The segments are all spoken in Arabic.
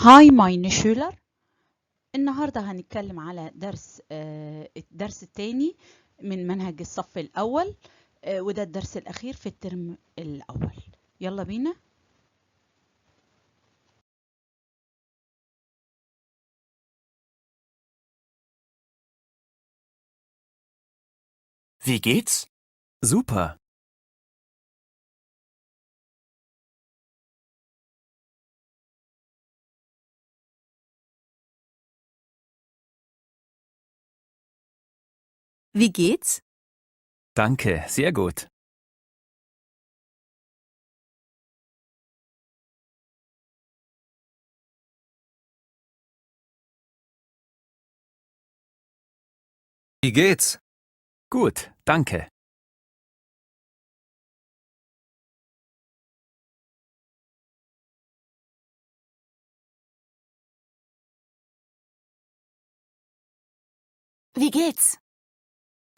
هاي meine Schüler. النهاردة هنتكلم على الدرس الثاني من منهج الصف الأول، وده الدرس الأخير في الترم الأول. يلا بينا. Wie geht's? Super. Wie geht's? Danke, sehr gut. Wie geht's? Gut, danke. Wie geht's?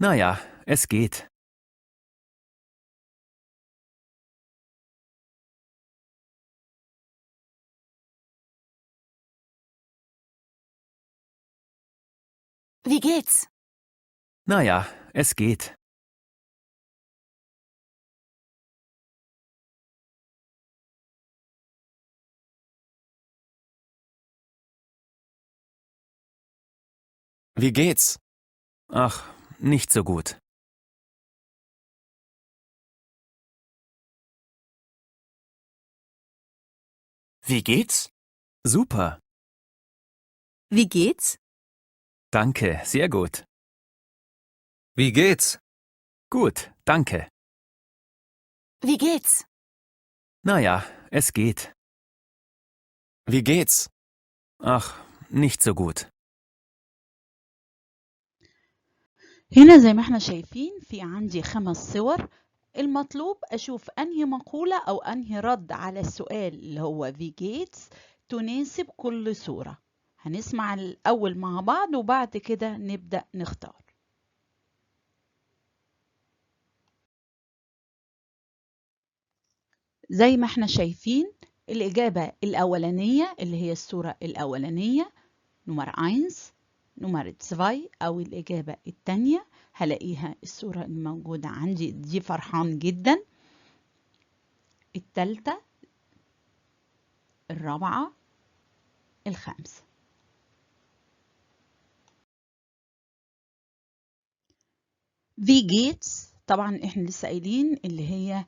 Na ja, es geht. Wie geht's? Na ja, es geht. Wie geht's? Ach, nicht so gut. Wie geht's? Super. Wie geht's? Danke, sehr gut. Wie geht's? Gut, danke. Wie geht's? Na ja, es geht. Wie geht's? Ach, nicht so gut. هنا زي ما احنا شايفين في عندي 5 صور. المطلوب أشوف أنهي مقولة أو أنهي رد على السؤال اللي هو Wie geht's تناسب كل صورة. هنسمع الأول مع بعض وبعد كده نبدأ نختار. زي ما احنا شايفين الإجابة الأولانية اللي هي الصورة الأولانية نمر 1، نمر 2 أو الإجابة التانية هلاقيها الصورة الموجودة عندي دي فرحان جدا، التالتة، الرابعة، الخامسة. Wie geht's طبعا احنا لسه قايلين اللي هي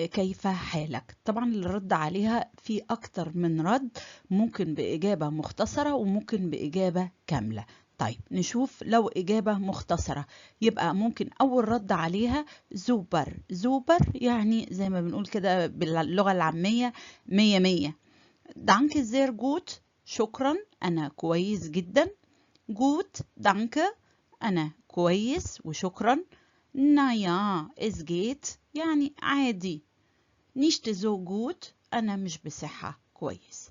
كيف حالك. طبعا الرد عليها في أكتر من رد، ممكن بإجابة مختصرة وممكن بإجابة كاملة. طيب نشوف لو إجابة مختصرة يبقى ممكن أول رد عليها زوبر. زوبر يعني زي ما بنقول كده باللغة العامية 100. دانك زير جوت شكرا أنا كويس جدا. جوت دانك أنا كويس وشكرا. نايا es geht يعني عادي. nicht so gut أنا مش بصحة كويس.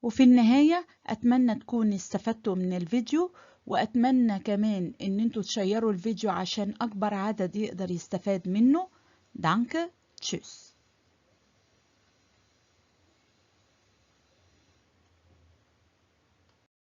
وفي النهاية أتمنى تكونوا استفدتوا من الفيديو، وأتمنى كمان إن انتوا تشيروا الفيديو عشان أكبر عدد يقدر يستفاد منه. دانك تشوس.